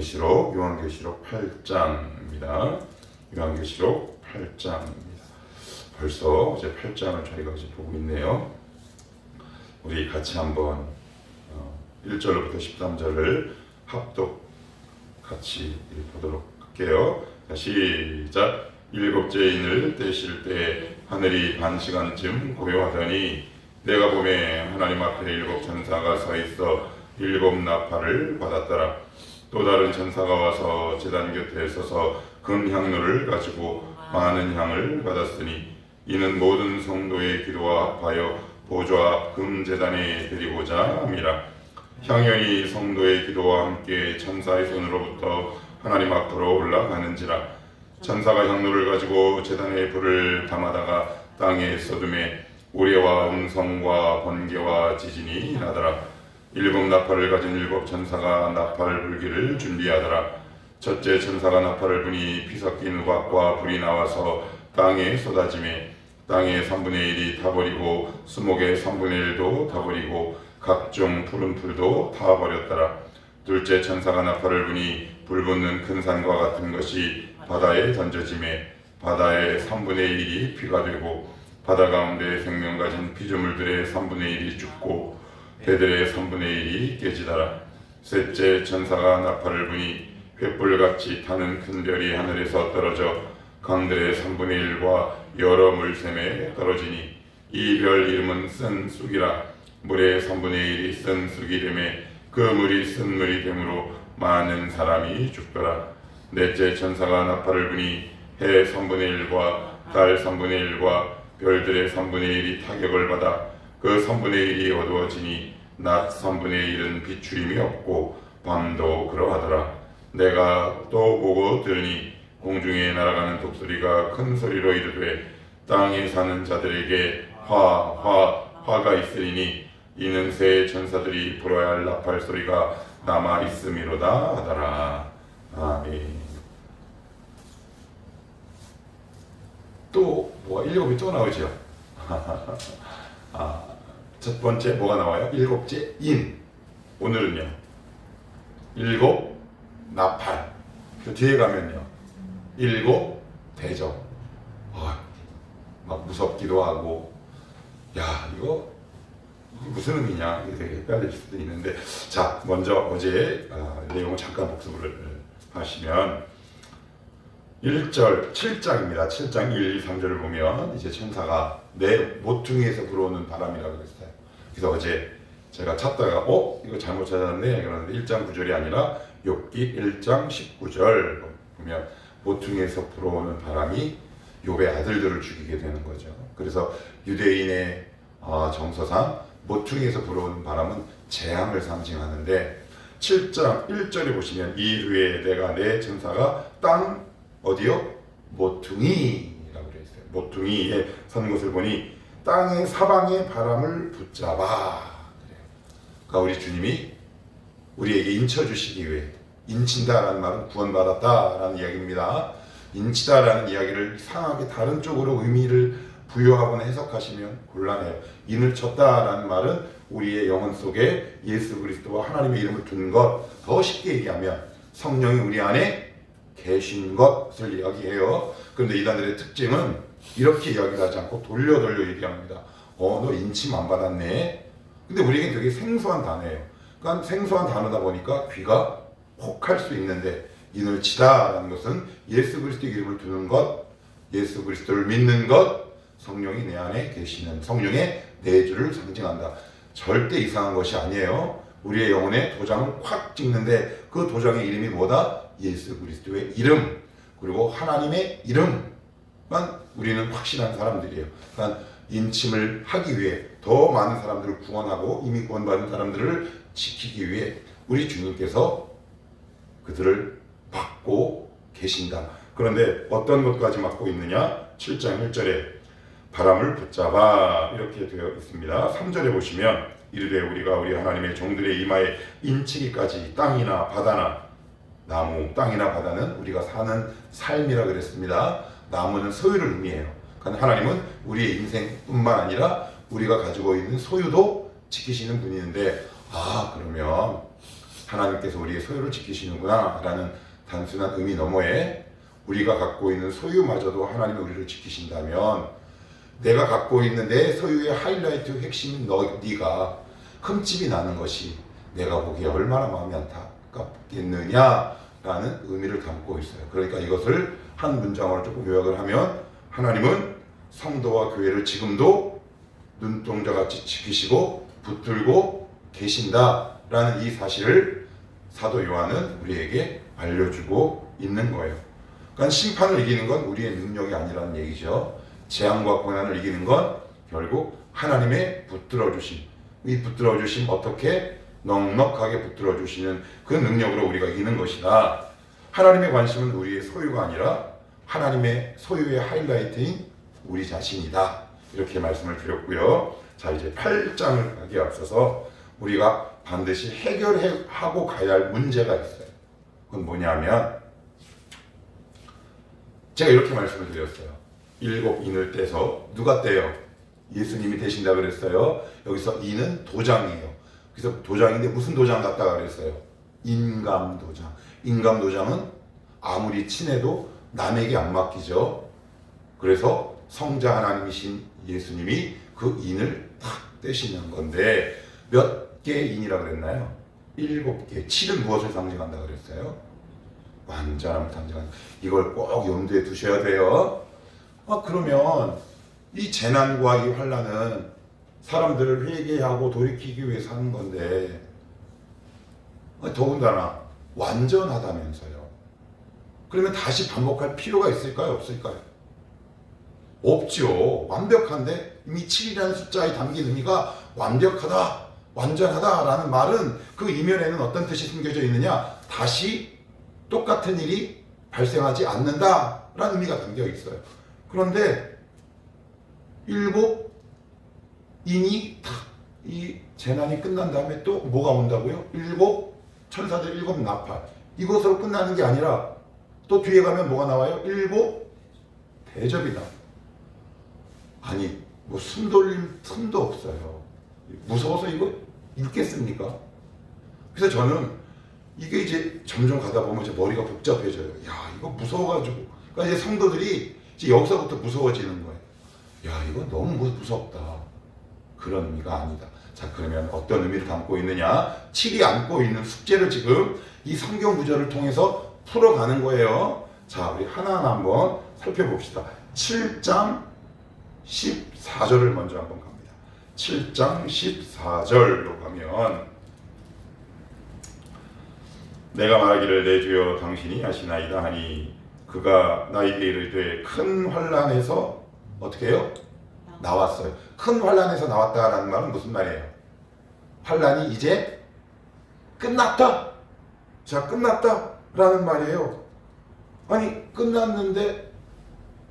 요한계시록 8장입니다. 요한계시록 8장입니다. 벌써 이제 8장을 저희가 이제 보고 있네요. 우리 같이 한번 1절부터 13절을 합독 같이 보도록 할게요. 자, 시작. 일곱째 인을 떼실 때 하늘이 반 시간쯤 고요하더니 내가 보매 하나님 앞에 일곱 천사가 서 있어 일곱 나팔을 받았더라. 또 다른 천사가 와서 제단 곁에 서서 금향로를 가지고 많은 향을 받았으니 이는 모든 성도의 기도와 합하여 보좌 앞 금제단에 드리고자 함이라. 향연이 성도의 기도와 함께 천사의 손으로부터 하나님 앞으로 올라가는지라. 천사가 향로를 가지고 제단에 불을 담아다가 땅에 쏟음에 우레와 음성과 번개와 지진이 나더라. 일곱 나팔을 가진 일곱 천사가 나팔 불기를 준비하더라. 첫째 천사가 나팔을 부니 피 섞인 우박과 불이 나와서 땅에 쏟아지매 땅의 3분의 1이 타버리고 수목의 3분의 1도 타버리고 각종 푸른 풀도 타버렸더라. 둘째 천사가 나팔을 부니 불 붙는 큰 산과 같은 것이 바다에 던져지매 바다의 3분의 1이 피가 되고 바다 가운데 생명 가진 피조물들의 3분의 1이 죽고 배들의 3분의 1이 깨지더라. 셋째 천사가 나팔을 부니 횃불같이 타는 큰 별이 하늘에서 떨어져 강들의 3분의 1과 여러 물샘에 떨어지니 이 별 이름은 쓴 쑥이라. 물의 3분의 1이 쓴 쑥이 되매 그 물이 쓴 물이 되므로 많은 사람이 죽더라. 넷째 천사가 나팔을 부니 해 3분의 1과 달 3분의 1과 별들의 3분의 1이 타격을 받아 그 3분의 1이 어두워지니 낮 3분의 1은 비추림이 없고 밤도 그러하더라. 내가 또 보고 들으니 공중에 날아가는 독수리가 큰 소리로 이르되 땅에 사는 자들에게 화가 있으리니 이는 새 천사들이 불어야 할 나팔 소리가 남아 있음이로다 하더라. 아멘. 또 뭐가 일곱이 또 나오죠. 첫 번째 뭐가 나와요? 일곱째 인. 오늘은요 일곱 나팔. 그 뒤에 가면요 일곱 대접. 막 무섭기도 하고 야 이거 무슨 의미냐 이게 되게 헷갈릴 수도 있는데, 자 먼저 어제 내용을 잠깐 복습을 하시면 1절 7장입니다. 7장 1, 2, 3절을 보면 이제 천사가 내 모퉁이에서 불어오는 바람이라고 그랬어요. 그래서 어제 제가 찾다가 이거 잘못 찾았네 그러는데 1장 9절이 아니라 욥기 1장 19절 보면 모퉁이에서 불어오는 바람이 욥의 아들들을 죽이게 되는 거죠. 그래서 유대인의 정서상 모퉁이에서 불어오는 바람은 재앙을 상징하는데 7장 1절에 보시면 이후에 내가 내 천사가 땅 어디요? 모퉁이라고 되어 있어요. 모퉁이에 선 것을 보니 땅의 사방의 바람을 붙잡아. 그러니까 우리 주님이 우리에게 인쳐주시기 위해, 인친다라는 말은 구원받았다라는 이야기입니다. 인치다라는 이야기를 이상하게 다른 쪽으로 의미를 부여하거나 해석하시면 곤란해요. 인을 쳤다라는 말은 우리의 영혼 속에 예수 그리스도와 하나님의 이름을 둔 것, 더 쉽게 얘기하면 성령이 우리 안에 계신 것을 이야기해요. 그런데 이단들의 특징은 이렇게 이야기를 하지 않고 돌려 얘기합니다. 너 인침 안 받았네. 근데 우리에겐 되게 생소한 단어예요. 그러니까 생소한 단어다 보니까 귀가 혹할 수 있는데, 인을 치다라는 것은 예수 그리스도의 이름을 두는 것, 예수 그리스도를 믿는 것, 성령이 내 안에 계시는 성령의 내주를 상징한다. 절대 이상한 것이 아니에요. 우리의 영혼에 도장을 콱 찍는데 그 도장의 이름이 뭐다? 예수 그리스도의 이름, 그리고 하나님의 이름만 우리는 확신한 사람들이에요. 그러니까 인침을 하기 위해 더 많은 사람들을 구원하고 이미 구원받은 사람들을 지키기 위해 우리 주님께서 그들을 막고 계신다. 그런데 어떤 것까지 막고 있느냐? 7장 1절에 바람을 붙잡아 이렇게 되어 있습니다. 3절에 보시면 이르되 우리가 우리 하나님의 종들의 이마에 인치기까지 땅이나 바다나, 나무, 땅이나 바다는 우리가 사는 삶이라 그랬습니다. 나무는 소유를 의미해요. 그러니까 하나님은 우리의 인생뿐만 아니라 우리가 가지고 있는 소유도 지키시는 분이는데, 그러면 하나님께서 우리의 소유를 지키시는구나 라는 단순한 의미 너머에 우리가 갖고 있는 소유마저도 하나님이 우리를 지키신다면 내가 갖고 있는 내 소유의 하이라이트 핵심인 네가 흠집이 나는 것이 내가 보기에 얼마나 마음이 안타깝겠느냐라는 의미를 담고 있어요. 그러니까 이것을 한 문장으로 조금 요약을 하면 하나님은 성도와 교회를 지금도 눈동자같이 지키시고 붙들고 계신다라는 이 사실을 사도 요한은 우리에게 알려주고 있는 거예요. 그러니까 심판을 이기는 건 우리의 능력이 아니라는 얘기죠. 재앙과 고난을 이기는 건 결국 하나님의 붙들어주심, 이 붙들어주심 어떻게 넉넉하게 붙들어주시는 그 능력으로 우리가 이기는 것이다. 하나님의 관심은 우리의 소유가 아니라 하나님의 소유의 하이라이트인 우리 자신이다. 이렇게 말씀을 드렸고요. 자, 이제 8장을 가기에 앞서서 우리가 반드시 해결하고 가야 할 문제가 있어요. 그건 뭐냐면 제가 이렇게 말씀을 드렸어요. 7 인을 떼서 누가 떼요? 예수님이 떼신다 그랬어요. 여기서 인은 도장이에요. 그래서 도장인데 무슨 도장 같다 그랬어요? 인감도장. 인감도장은 아무리 친해도 남에게 안 맡기죠. 그래서 성자 하나님이신 예수님이 그 인을 탁 떼시는 건데 몇 개의 인이라고 그랬나요? 7개. 7은 무엇을 상징한다 그랬어요? 완전함을 상징한다. 이걸 꼭 염두에 두셔야 돼요. 그러면 이 재난과 이 환난은 사람들을 회개하고 돌이키기 위해서 하는 건데 더군다나 완전하다면서요. 그러면 다시 반복할 필요가 있을까요? 없을까요? 없죠. 완벽한데 이미 7이라는 숫자에 담긴 의미가 완벽하다, 완전하다라는 말은 그 이면에는 어떤 뜻이 숨겨져 있느냐? 다시 똑같은 일이 발생하지 않는다라는 의미가 담겨 있어요. 그런데 7 인이 탁 이 재난이 끝난 다음에 또 뭐가 온다고요? 7 천사들 7 나팔. 이것으로 끝나는 게 아니라 또 뒤에 가면 뭐가 나와요? 7 대접이 나와요. 아니 뭐 숨 돌릴 틈도 없어요. 무서워서 이거 읽겠습니까? 그래서 저는 이게 이제 점점 가다 보면 이제 머리가 복잡해져요. 야 이거 무서워가지고. 그러니까 이제 성도들이 이제 여기서부터 무서워지는 거예요. 야 이거 너무 무섭다. 그런 의미가 아니다. 자 그러면 어떤 의미를 담고 있느냐? 7이 안고 있는 숙제를 지금 이 성경 구절을 통해서 풀어가는 거예요. 자 우리 하나하나 한번 살펴봅시다. 7장 14절을 먼저 한번 갑니다. 7장 14절로 가면 내가 말하기를 내 주여 당신이 아시나이다 하니 그가 나에게 이르되 큰 환난에서 어떻게 해요? 나왔어요. 큰 환난에서 나왔다라는 말은 무슨 말이에요? 환난이 이제 끝났다. 자 끝났다라는 말이에요. 아니 끝났는데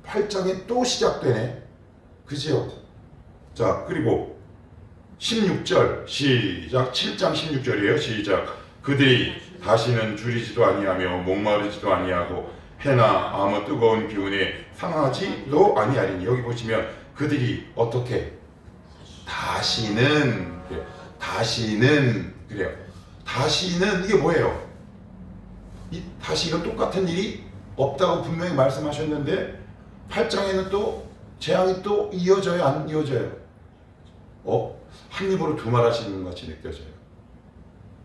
8장에 또 시작되네. 그지요? 자 그리고 16절 시작. 7장 16절이에요. 시작. 그들이 다시는 줄이지도 아니하며 목마르지도 아니하고 해나 아무 뜨거운 기운에 상하지도 아니하리니. 여기 보시면 그들이 어떻게 다시는 그래요. 다시는 그래요. 다시는 이게 뭐예요? 다시 이런 똑같은 일이 없다고 분명히 말씀하셨는데 8장에는 또 재앙이 또 이어져요? 안 이어져요? 한 입으로 두 말 하시는 것 같이 느껴져요.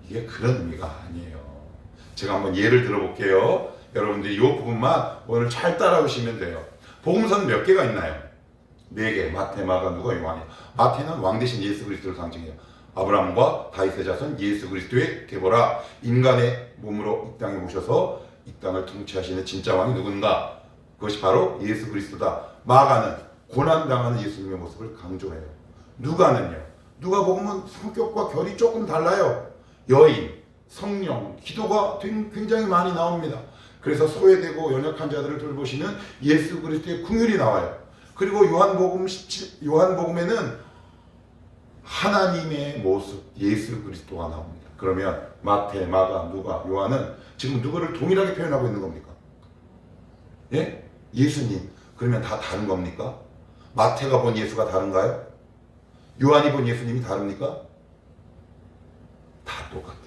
이게 그런 의미가 아니에요. 제가 한번 예를 들어볼게요. 여러분들이 이 부분만 오늘 잘 따라오시면 돼요. 복음서는 몇 개가 있나요? 4개. 마태, 마가, 누가, 요한이에요. 마태는 왕 대신 예수 그리스도를 상징해요. 아브라함과 다윗의 자손 예수 그리스도의 계보라. 인간의 몸으로 이 땅에 오셔서 이 땅을 통치하시는 진짜 왕이 누군가? 그것이 바로 예수 그리스도다. 마가는 고난당하는 예수님의 모습을 강조해요. 누가는요? 누가복음은 성격과 결이 조금 달라요. 여인, 성령, 기도가 굉장히 많이 나옵니다. 그래서 소외되고 연약한 자들을 돌보시는 예수 그리스도의 긍휼이 나와요. 그리고 요한복음에는 하나님의 모습, 예수 그리스도가 나옵니다. 그러면 마태, 마가, 누가, 요한은 지금 누구를 동일하게 표현하고 있는 겁니까? 예? 예수님. 그러면 다 다른 겁니까? 마태가 본 예수가 다른가요? 요한이 본 예수님이 다릅니까? 다 똑같아요.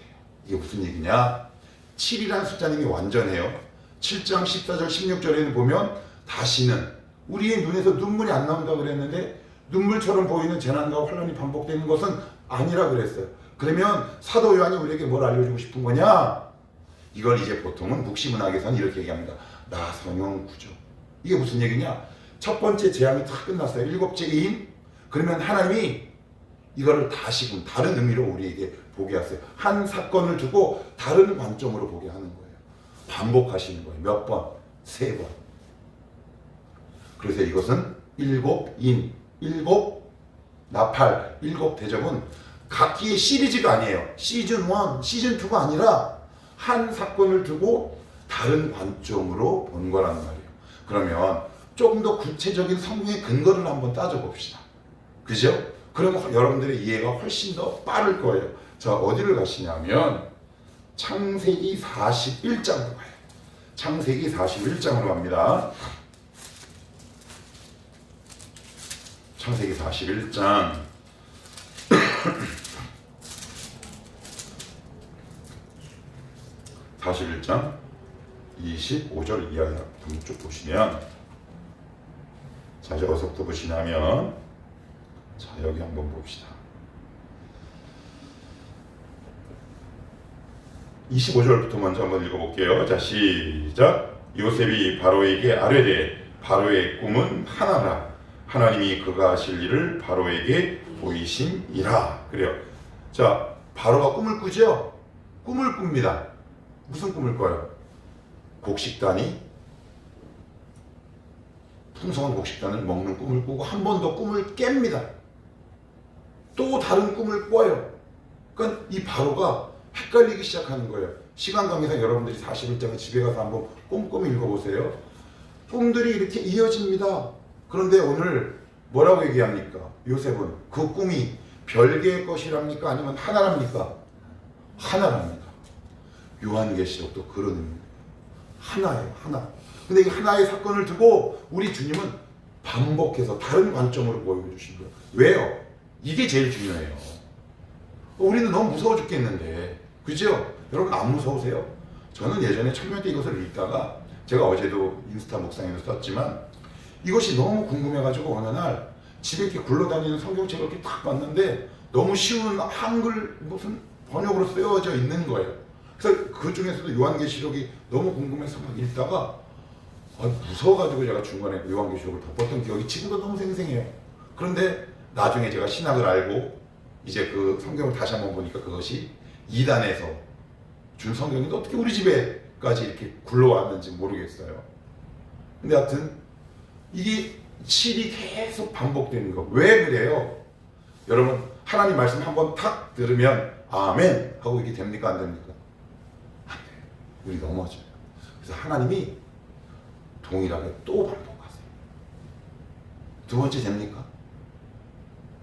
이게 무슨 얘기냐? 7이라는 숫자는 이미 완전해요. 7장 14절 16절에는 보면 다시는 우리의 눈에서 눈물이 안 나온다고 그랬는데 눈물처럼 보이는 재난과 환난이 반복되는 것은 아니라 그랬어요. 그러면 사도 요한이 우리에게 뭘 알려주고 싶은 거냐? 이걸 이제 보통은 묵시문학에서는 이렇게 얘기합니다. 나성형 구조. 이게 무슨 얘기냐? 첫 번째 재앙이 다 끝났어요. 7째 인. 그러면 하나님이 이거를 다시금 다른 의미로 우리에게 보게 하세요. 한 사건을 두고 다른 관점으로 보게 하는 거예요. 반복하시는 거예요. 몇 번? 3번. 그래서 이것은 7인, 7 나팔, 7 대접은 각기의 시리즈가 아니에요. 시즌 1, 시즌 2가 아니라 한 사건을 두고 다른 관점으로 본 거라는 말이에요. 그러면 조금 더 구체적인 성경의 근거를 한번 따져봅시다. 그죠? 그럼 여러분들의 이해가 훨씬 더 빠를 거예요. 자, 어디를 가시냐면 창세기 41장으로 가요. 창세기 41장으로 갑니다. 창세기 41장 41장 25절 이하에 한번 쭉 보시면, 자, 이제 어디서부터 보시냐면, 자, 여기 한번 봅시다. 25절부터 먼저 한번 읽어볼게요. 자, 시작. 요셉이 바로에게 아뢰되 바로의 꿈은 하나라. 하나님이 그가 하실 일을 바로에게 보이심이라. 그래요. 자, 바로가 꿈을 꾸죠? 꿈을 꿉니다. 무슨 꿈을 꿔요? 곡식단이 풍성한 곡식단을 먹는 꿈을 꾸고 한 번 더 꿈을 깹니다. 또 다른 꿈을 꿔요. 그러니까 이 바로가 헷갈리기 시작하는 거예요. 시간 관계상 여러분들이 41장을 집에 가서 한번 꼼꼼히 읽어보세요. 꿈들이 이렇게 이어집니다. 그런데 오늘 뭐라고 얘기합니까? 요셉은 그 꿈이 별개의 것이랍니까? 아니면 하나랍니까? 하나랍니다. 요한계시록도 그런 의미입니다. 하나예요, 하나. 근데 이 하나의 사건을 두고 우리 주님은 반복해서 다른 관점으로 보여주신 거예요. 왜요? 이게 제일 중요해요. 우리는 너무 무서워 죽겠는데, 그죠? 여러분 안 무서우세요? 저는 예전에 청년 때 이것을 읽다가, 제가 어제도 인스타 묵상에도 썼지만 이것이 너무 궁금해가지고 어느 날 집에 이렇게 굴러다니는 성경책을 이렇게 딱 봤는데 너무 쉬운 한글 무슨 번역으로 쓰여져 있는 거예요. 그래서 그 중에서도 요한계시록이 너무 궁금해서 막 읽다가 무서워가지고 제가 중간에 요한계시록을 덮었던 기억이 지금도 너무 생생해요. 그런데 나중에 제가 신학을 알고 이제 그 성경을 다시 한번 보니까 그것이 이단에서 준 성경인데 어떻게 우리 집에까지 이렇게 굴러왔는지 모르겠어요. 근데 하여튼 이게 7이 계속 반복되는 거. 왜 그래요? 여러분 하나님 말씀 한번 탁 들으면 아멘 하고 이게 됩니까? 안 됩니까? 안 돼요. 우리 넘어져요. 그래서 하나님이 동일하게 또 반복하세요. 두 번째 됩니까?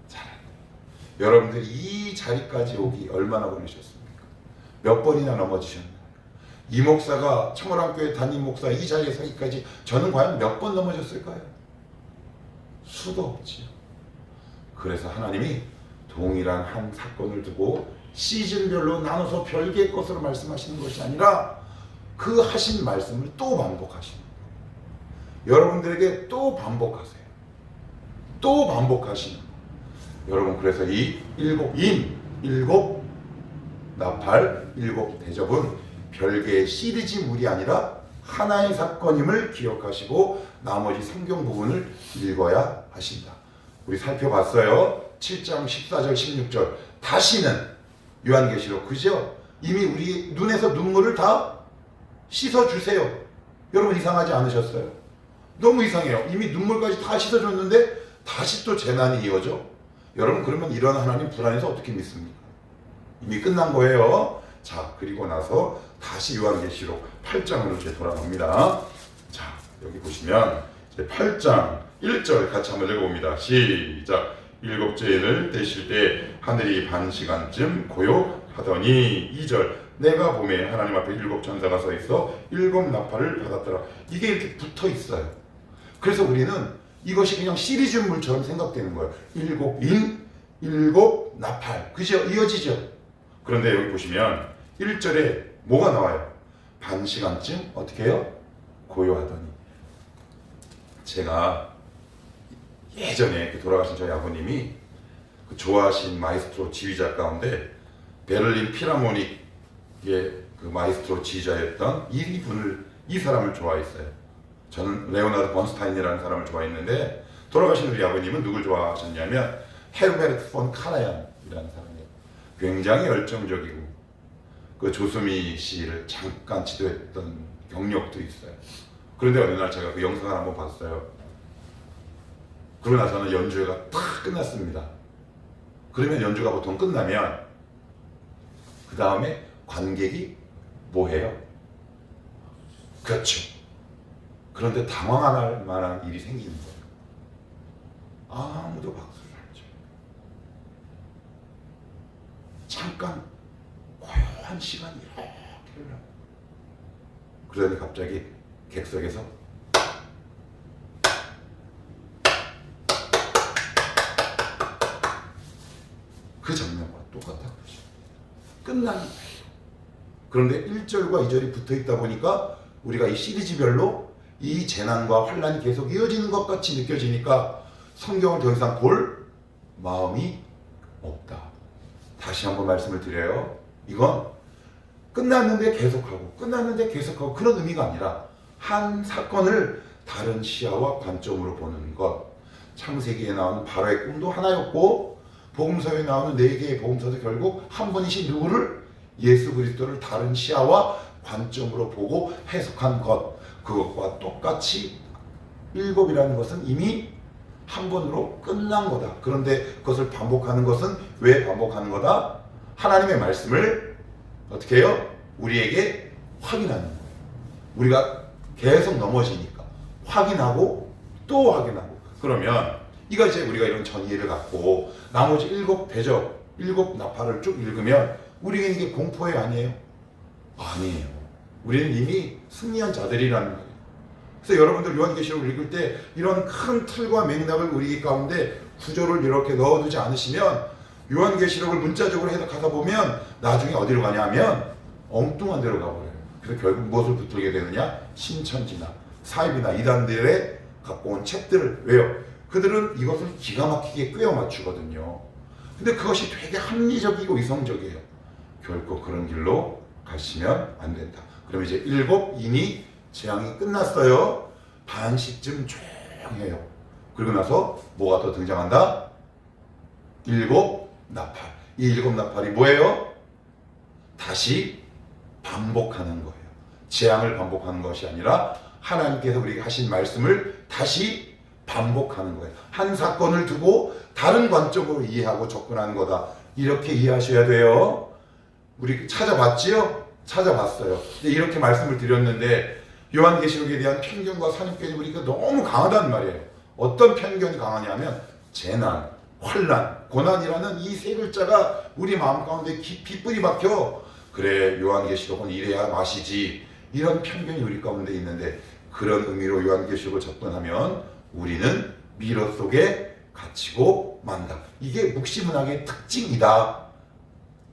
잘 안 돼요. 여러분들이 이 자리까지 오기 얼마나 걸리셨습니까? 몇 번이나 넘어지셨나요? 이 목사가 청월함교회 담임 목사 이 자리에 서기까지 저는 과연 몇 번 넘어졌을까요? 수도 없지요. 그래서 하나님이 동일한 한 사건을 두고 시즌별로 나눠서 별개의 것으로 말씀하시는 것이 아니라 그 하신 말씀을 또 반복하시는 거예요. 여러분들에게 또 반복하세요. 또 반복하시는 거예요. 여러분 그래서 이 7인, 7 나팔, 7 대접은 별개의 시리즈물이 아니라 하나의 사건임을 기억하시고 나머지 성경 부분을 읽어야 하신다. 우리 살펴봤어요. 7장 14절 16절 다시는 요한계시록 그죠? 이미 우리 눈에서 눈물을 다 씻어주세요. 여러분 이상하지 않으셨어요? 너무 이상해요. 이미 눈물까지 다 씻어줬는데 다시 또 재난이 이어져? 여러분 그러면 이런 하나님 불안해서 어떻게 믿습니까? 이미 끝난 거예요. 자, 그리고 나서 다시 요한계시록 8장으로 이제 돌아갑니다. 자, 여기 보시면 이제 8장 1절 같이 한번 읽어봅니다. 시작. 7째 인을 떼실 때 하늘이 반 시간쯤 고요하더니 2절 내가 봄에 하나님 앞에 7 천사가 서 있어 7 나팔을 받았더라. 이게 이렇게 붙어 있어요. 그래서 우리는 이것이 그냥 시리즈물처럼 생각되는 거예요. 7인, 7 나팔. 그죠? 이어지죠? 그런데 여기 보시면 1절에 뭐가 나와요? 반 시간쯤 어떻게 해요? 고요하더니. 제가 예전에 돌아가신 저희 아버님이 그 좋아하신 마이스트로 지휘자 가운데 베를린 필하모닉의 그 마이스트로 지휘자였던 이 사람을 좋아했어요. 저는 레오나르드 번스타인이라는 사람을 좋아했는데 돌아가신 우리 아버님은 누굴 좋아하셨냐면 헤르베르트 폰 카라얀이라는 사람이에요. 굉장히 열정적이고 그 조수미 씨를 잠깐 지도했던 경력도 있어요. 그런데 어느 날 제가 그 영상을 한번 봤어요. 그러고 나서는 연주회가 다 끝났습니다. 그러면 연주가 보통 끝나면 그 다음에 관객이 뭐 해요? 그렇죠. 그런데 당황할 만한 일이 생기는 거예요. 아무도 박수를 안 쳐요. 잠깐 고요한 시간이 이렇게 흘러. 그러더니 갑자기 객석에서 그 장면과 똑같다고 그러죠. 끝난 거예요. 그런데 1절과 2절이 붙어 있다 보니까 우리가 이 시리즈별로 이 재난과 환란이 계속 이어지는 것 같이 느껴지니까 성경을 더 이상 볼 마음이 없다. 다시 한번 말씀을 드려요. 이건 끝났는데 계속하고 끝났는데 계속하고 그런 의미가 아니라 한 사건을 다른 시야와 관점으로 보는 것. 창세기에 나오는 바로의 꿈도 하나였고 복음서에 나오는 4개의 복음서도 결국 한 분이신 누구를? 예수 그리스도를 다른 시야와 관점으로 보고 해석한 것. 그것과 똑같이 7이라는 것은 이미 한 번으로 끝난 거다. 그런데 그것을 반복하는 것은 왜 반복하는 거다? 하나님의 말씀을 어떻게 해요? 우리에게 확인하는 거예요. 우리가 계속 넘어지니까 확인하고 또 확인하고. 그러면 이거 이제 우리가 이런 전이해를 갖고 나머지 7 대접, 7 나팔을 쭉 읽으면 우리에게 이게 공포에 아니에요? 아니에요. 우리는 이미 승리한 자들이라는 거예요. 그래서 여러분들 요한계시록을 읽을 때 이런 큰 틀과 맥락을 우리 가운데 구조를 이렇게 넣어두지 않으시면 요한계시록을 문자적으로 해석하다 보면 나중에 어디로 가냐면 엉뚱한 데로 가버려요. 그래서 결국 무엇을 붙들게 되느냐? 신천지나 사입이나 이단들의 갖고 온 책들을. 왜요? 그들은 이것을 기가 막히게 꿰어 맞추거든요. 근데 그것이 되게 합리적이고 이성적이에요. 결코 그런 길로 가시면 안 된다. 그럼 이제 7 인이 재앙이 끝났어요. 반시쯤 조용해요. 그리고 나서 뭐가 더 등장한다? 7 나팔. 이 7 나팔이 뭐예요? 다시 반복하는 거예요. 재앙을 반복하는 것이 아니라 하나님께서 우리에게 하신 말씀을 다시 반복하는 거예요. 한 사건을 두고 다른 관점으로 이해하고 접근하는 거다. 이렇게 이해하셔야 돼요. 우리 찾아봤지요? 찾아봤어요. 근데 이렇게 말씀을 드렸는데 요한계시록에 대한 편견과 선입견이 우리가 너무 강하단 말이에요. 어떤 편견이 강하냐면 재난, 환란, 고난이라는 이 3글자가 우리 마음 가운데 깊이 뿌리 박혀. 그래, 요한계시록은 이래야 맛이지. 이런 편견이 우리 가운데 있는데 그런 의미로 요한계시록을 접근하면 우리는 미러 속에 갇히고 만다. 이게 묵시문학의 특징이다.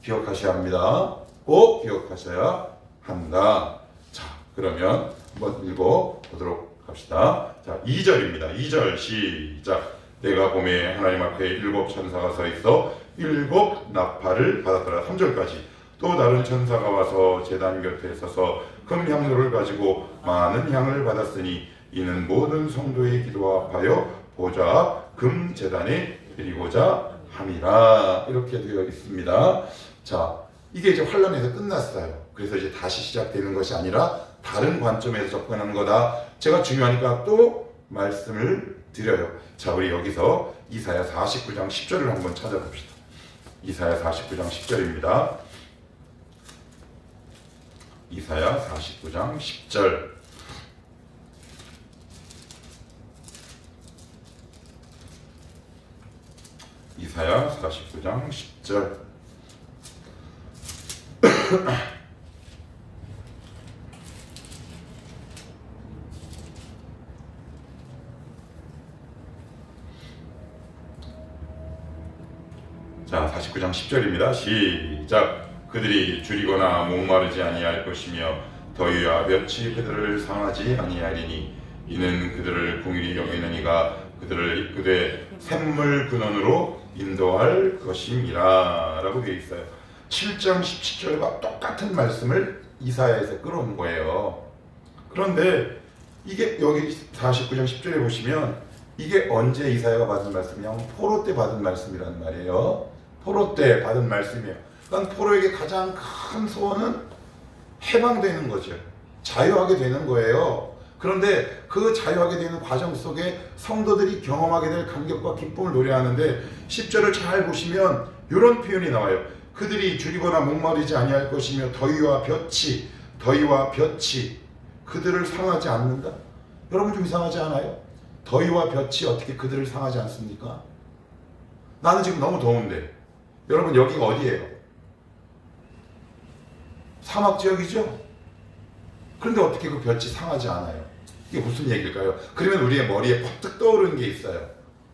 기억하셔야 합니다. 꼭 기억하셔야 한다. 자, 그러면 한번 읽어보도록 합시다. 자, 2절입니다. 2절 시작. 내가 봄에 하나님 앞에 7 천사가 서 있어 7 나팔을 받았더라. 3절까지. 또 다른 천사가 와서 제단 곁에 서서 금향로를 가지고 많은 향을 받았으니 이는 모든 성도의 기도와 합하여 보좌 앞 금제단에 드리고자 함이라. 이렇게 되어 있습니다. 자, 이게 이제 환란에서 끝났어요. 그래서 이제 다시 시작되는 것이 아니라 다른 관점에서 접근하는 거다. 제가 중요하니까 또 말씀을 드려요. 자, 우리 여기서 이사야 49장 10절을 한번 찾아봅시다. 이사야 49장 10절입니다. 이사야 49장 10절. 이사야 49장 10절. 자, 49장 10절입니다. 시작. 그들이 줄이거나 목마르지 아니할 것이며 더위와 볕이 그들을 상하지 아니하리니 이는 그들을 긍휼히 여기는 이가 그들을 이끄되 샘물 근원으로 인도할 것임이라 라고 되어 있어요. 7장 17절과 똑같은 말씀을 이사야에서 끌어온 거예요. 그런데 이게 여기 49장 10절에 보시면 이게 언제 이사야가 받은 말씀이냐면 포로 때 받은 말씀이란 말이에요. 포로 때 받은 말씀이에요. 그러니까 포로에게 가장 큰 소원은 해방되는 거죠. 자유하게 되는 거예요. 그런데 그 자유하게 되는 과정 속에 성도들이 경험하게 될 감격과 기쁨을 노래하는데 10절을 잘 보시면 이런 표현이 나와요. 그들이 줄이거나 목마르지 아니할 것이며 더위와 볕이 그들을 상하지 않는다. 여러분 좀 이상하지 않아요? 더위와 볕이 어떻게 그들을 상하지 않습니까? 나는 지금 너무 더운데 여러분 여기가 어디예요? 사막 지역이죠? 그런데 어떻게 그 볕이 상하지 않아요? 이게 무슨 얘기일까요? 그러면 우리의 머리에 퍼뜩 떠오르는 게 있어요.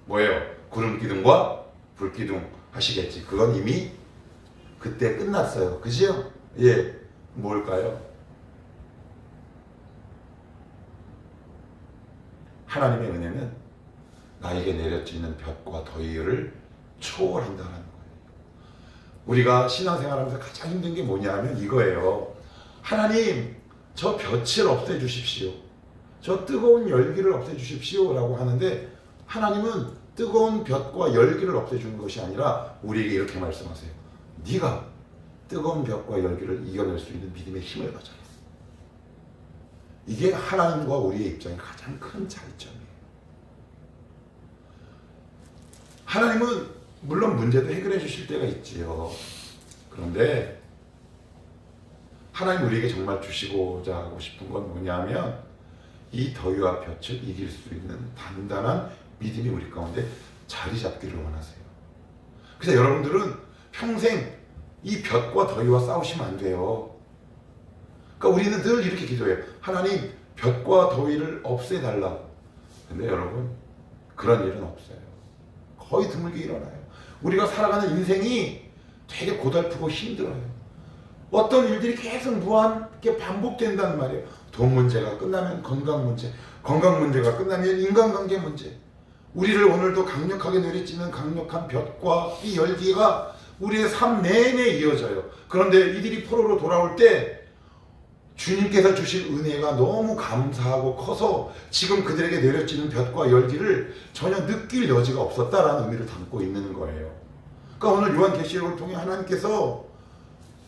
뭐예요? 구름 기둥과 불 기둥 하시겠지. 그건 이미 그때 끝났어요. 그죠? 예. 뭘까요? 하나님의 은혜는 나에게 내려지는 볕과 더위를 초월한다는 거예요. 우리가 신앙생활하면서 가장 힘든 게 뭐냐면 이거예요. 하나님, 저 볕을 없애주십시오. 저 뜨거운 열기를 없애주십시오 라고 하는데 하나님은 뜨거운 볕과 열기를 없애주는 것이 아니라 우리에게 이렇게 말씀하세요. 네가 뜨거운 볕과 열기를 이겨낼 수 있는 믿음의 힘을 가져라. 이게 하나님과 우리의 입장의 가장 큰 차이점이에요. 하나님은 물론 문제도 해결해 주실 때가 있지요. 그런데 하나님 우리에게 정말 주시고자 하고 싶은 건 뭐냐면 이 더위와 볕을 이길 수 있는 단단한 믿음이 우리 가운데 자리 잡기를 원하세요. 그래서 여러분들은 평생 이 볕과 더위와 싸우시면 안 돼요. 그러니까 우리는 늘 이렇게 기도해요. 하나님, 볕과 더위를 없애달라. 근데 여러분, 그런 일은 없어요. 거의 드물게 일어나요. 우리가 살아가는 인생이 되게 고달프고 힘들어요. 어떤 일들이 계속 무한하게 반복된다는 말이에요. 돈 문제가 끝나면 건강 문제, 건강 문제가 끝나면 인간관계 문제. 우리를 오늘도 강력하게 내리치는 강력한 볕과 이 열기가 우리의 삶 내내 이어져요. 그런데 이들이 포로로 돌아올 때 주님께서 주실 은혜가 너무 감사하고 커서 지금 그들에게 내려지는 볕과 열기를 전혀 느낄 여지가 없었다라는 의미를 담고 있는 거예요. 그러니까 오늘 요한계시록을 통해 하나님께서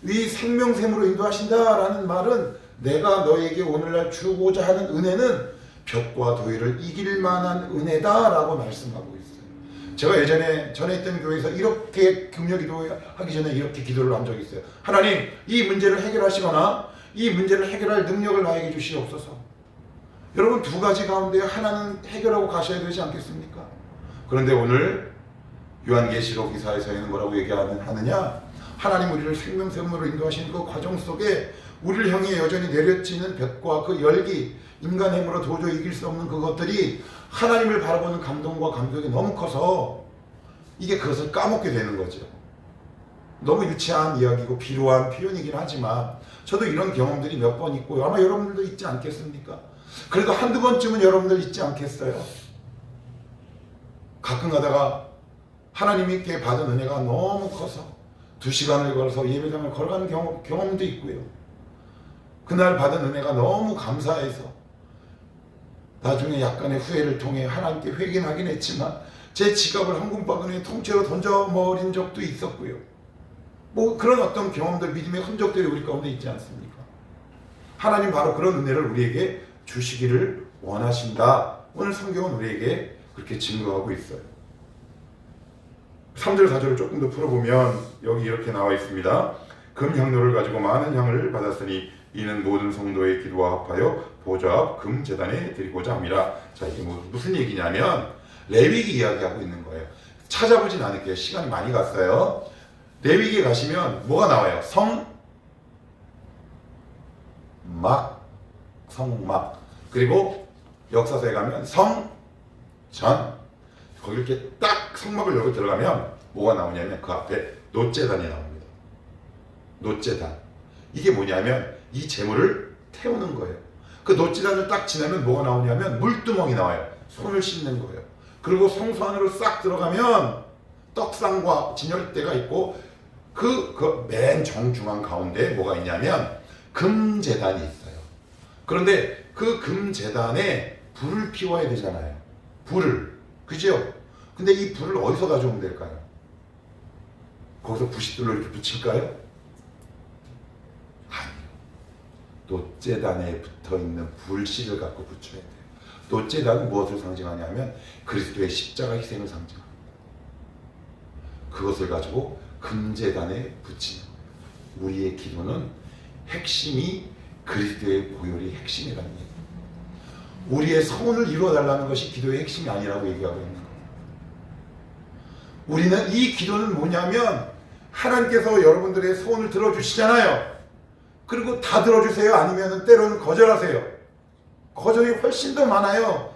이 생명샘으로 인도하신다라는 말은 내가 너에게 오늘날 주고자 하는 은혜는 볕과 더위를 이길 만한 은혜다라고 말씀하고 있어요. 제가 예전에 전에 있던 교회에서 이렇게 금요 기도하기 전에 이렇게 기도를 한 적이 있어요. 하나님, 이 문제를 해결하시거나 이 문제를 해결할 능력을 나에게 주시옵소서. 여러분, 두 가지 가운데 하나는 해결하고 가셔야 되지 않겠습니까? 그런데 오늘 요한계시록 이사야서에는 뭐라고 얘기하느냐? 하나님 우리를 생명샘으로 인도하시는 그 과정 속에 우리를 향해 여전히 내려지는 볕과 그 열기, 인간의 힘으로 도저히 이길 수 없는 그것들이 하나님을 바라보는 감동과 감격이 너무 커서 이게 그것을 까먹게 되는 거죠. 너무 유치한 이야기고 비루한 표현이긴 하지만 저도 이런 경험들이 몇 번 있고요. 아마 여러분들도 있지 않겠습니까? 그래도 한두 번쯤은 여러분들 있지 않겠어요? 가끔 가다가 하나님께 받은 은혜가 너무 커서 2시간을 걸어서 예배당을 걸어가는 경험도 있고요. 그날 받은 은혜가 너무 감사해서 나중에 약간의 후회를 통해 하나님께 회개하긴 했지만 제 지갑을 한군바구니에 통째로 던져버린 적도 있었고요. 뭐 그런 어떤 경험들, 믿음의 흔적들이 우리 가운데 있지 않습니까? 하나님 바로 그런 은혜를 우리에게 주시기를 원하신다. 오늘 성경은 우리에게 그렇게 증거하고 있어요. 3절 4절을 조금 더 풀어보면 여기 이렇게 나와 있습니다. 금향로를 가지고 많은 향을 받았으니 이는 모든 성도의 기도와 합하여 보좌 앞 금제단에 드리고자 함이라. 자, 이게 무슨 얘기냐면 레위기 이야기하고 있는 거예요. 찾아보진 않을게요. 시간이 많이 갔어요. 레위기에 가시면 뭐가 나와요? 성막. 그리고 역사서에 가면 성전. 거기 이렇게 딱 성막을 열고 들어가면 뭐가 나오냐면 그 앞에 놋제단이 나옵니다. 놋재단. 이게 뭐냐면 이 재물을 태우는 거예요. 그 놋재단을 딱 지나면 뭐가 나오냐면 물두멍이 나와요. 손을 씻는 거예요. 그리고 성소 안으로 싹 들어가면 떡상과 진열대가 있고 그 맨 정중앙 가운데 뭐가 있냐면 금재단이 있어요. 그런데 그 금재단에 불을 피워야 되잖아요. 불을. 그죠? 근데 이 불을 어디서 가져오면 될까요? 거기서 부싯돌로 이렇게 붙일까요? 아니요. 놋재단에 붙어있는 불씨를 갖고 붙여야 돼요. 놋재단은 무엇을 상징하냐면 그리스도의 십자가 희생을 상징합니다. 그것을 가지고 금재단에 붙이는 거예요. 우리의 기도는 핵심이 그리스도의 보혈이 핵심이라는 얘기예요. 우리의 소원을 이루어달라는 것이 기도의 핵심이 아니라고 얘기하고 있는 거예요. 우리는 이 기도는 뭐냐면 하나님께서 여러분들의 소원을 들어주시잖아요. 그리고 다 들어주세요? 아니면 때로는 거절하세요? 거절이 훨씬 더 많아요.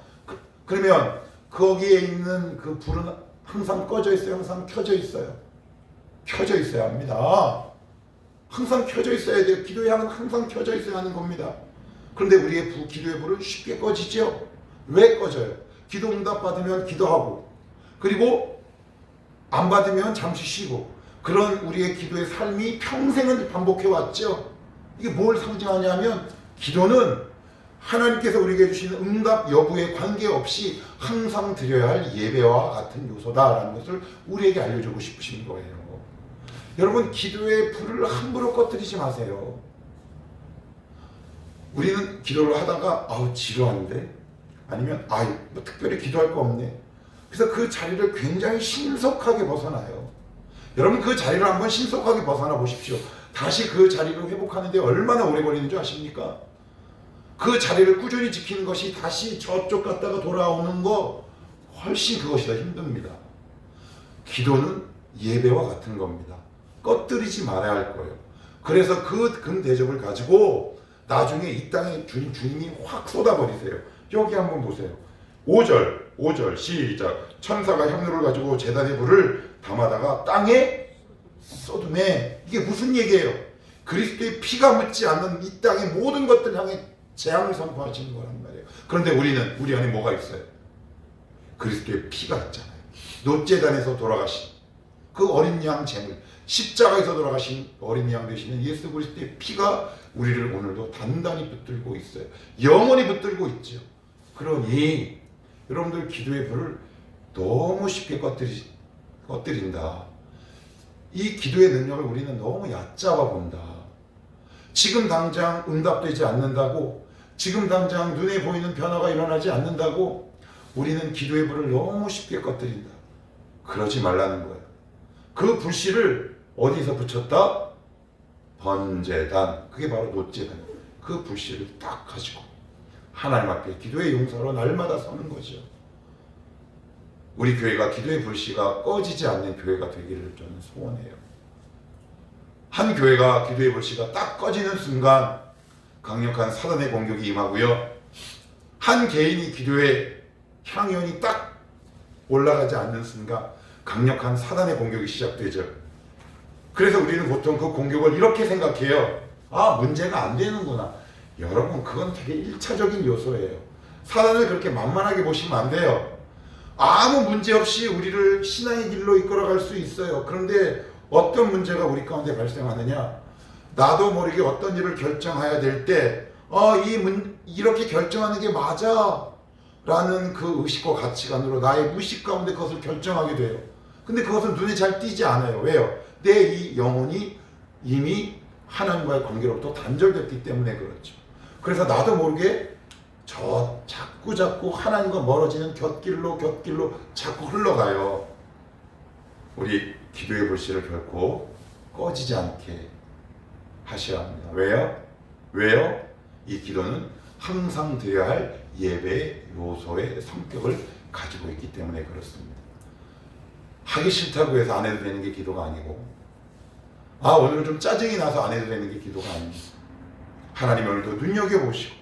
그러면 거기에 있는 그 불은 항상 꺼져 있어요? 항상 켜져 있어요? 켜져 있어야 합니다. 항상 켜져 있어야 돼요. 기도의 향은 항상 켜져 있어야 하는 겁니다. 그런데 우리의 기도의 불은 쉽게 꺼지죠? 왜 꺼져요? 기도 응답 받으면 기도하고, 그리고 안 받으면 잠시 쉬고, 그런 우리의 기도의 삶이 평생을 반복해 왔죠. 이게 뭘 상징하냐면 기도는 하나님께서 우리에게 주시는 응답 여부에 관계없이 항상 드려야 할 예배와 같은 요소다라는 것을 우리에게 알려주고 싶으신 거예요. 여러분, 기도의 불을 함부로 꺼뜨리지 마세요. 우리는 기도를 하다가 아우 지루한데, 아니면 뭐 특별히 기도할 거 없네. 그래서 그 자리를 굉장히 신속하게 벗어나요. 여러분, 그 자리를 한번 신속하게 벗어나 보십시오. 다시 그 자리를 회복하는데 얼마나 오래 걸리는 줄 아십니까? 그 자리를 꾸준히 지키는 것이 다시 저쪽 갔다가 돌아오는 거 훨씬 그것이 더 힘듭니다. 기도는 예배와 같은 겁니다. 꺼뜨리지 말아야 할 거예요. 그래서 그 금대접을 가지고 나중에 이 땅에 주님이 확 쏟아버리세요. 여기 한번 보세요. 5절 시작. 천사가 향로를 가지고 제단의 불을 담아다가 땅에 쏟음에. 이게 무슨 얘기예요? 그리스도의 피가 묻지 않는 이 땅의 모든 것들 향해 재앙을 선포하시는 거란 말이에요. 그런데 우리 안에 뭐가 있어요? 그리스도의 피가 있잖아요. 놋재단에서 돌아가신 그 어린 양 제물, 십자가에서 돌아가신 어린 양 되시는 예수 그리스도의 피가 우리를 오늘도 단단히 붙들고 있어요. 영원히 붙들고 있죠. 그러니 여러분들 기도의 불을 너무 쉽게 꺼뜨린다. 이 기도의 능력을 우리는 너무 얕잡아 본다. 지금 당장 응답되지 않는다고, 지금 당장 눈에 보이는 변화가 일어나지 않는다고 우리는 기도의 불을 너무 쉽게 꺼뜨린다. 그러지 말라는 거예요. 그 불씨를 어디서 붙였다? 번제단. 그게 바로 놋재단. 그 불씨를 딱 가지고 하나님 앞에 기도의 용사로 날마다 서는 거죠. 우리 교회가 기도의 불씨가 꺼지지 않는 교회가 되기를 저는 소원해요. 한 교회가 기도의 불씨가 딱 꺼지는 순간 강력한 사단의 공격이 임하고요. 한 개인이 기도의 향연이 딱 올라가지 않는 순간 강력한 사단의 공격이 시작되죠. 그래서 우리는 보통 그 공격을 이렇게 생각해요. 문제가 안 되는구나. 여러분, 그건 되게 1차적인 요소예요. 사단을 그렇게 만만하게 보시면 안 돼요. 아무 문제 없이 우리를 신앙의 길로 이끌어갈 수 있어요. 그런데 어떤 문제가 우리 가운데 발생하느냐? 나도 모르게 어떤 일을 결정해야 될 때 이렇게 결정하는 게 맞아 라는 그 의식과 가치관으로 나의 무의식 가운데 그것을 결정하게 돼요. 근데 그것은 눈에 잘 띄지 않아요. 왜요? 내 이 영혼이 이미 하나님과의 관계로부터 단절됐기 때문에 그렇죠. 그래서 나도 모르게 자꾸 하나님과 멀어지는 곁길로 자꾸 흘러가요. 우리 기도의 불씨를 결코 꺼지지 않게 하셔야 합니다. 왜요? 이 기도는 항상 되어야 할 예배의 요소의 성격을 가지고 있기 때문에 그렇습니다. 하기 싫다고 해서 안 해도 되는 게 기도가 아니고, 오늘 좀 짜증이 나서 안 해도 되는 게 기도가 아닙니다. 하나님 오늘도 눈여겨보시고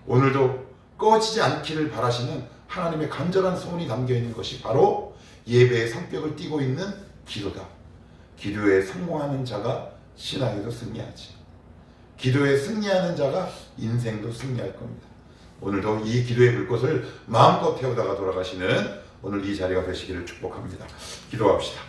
오늘도 꺼지지 않기를 바라시는 하나님의 간절한 소원이 담겨있는 것이 바로 예배의 성격을 띠고 있는 기도다. 기도에 성공하는 자가 신앙에도 승리하지. 기도에 승리하는 자가 인생도 승리할 겁니다. 오늘도 이 기도의 불꽃을 마음껏 태우다가 돌아가시는 오늘 이 자리가 되시기를 축복합니다. 기도합시다.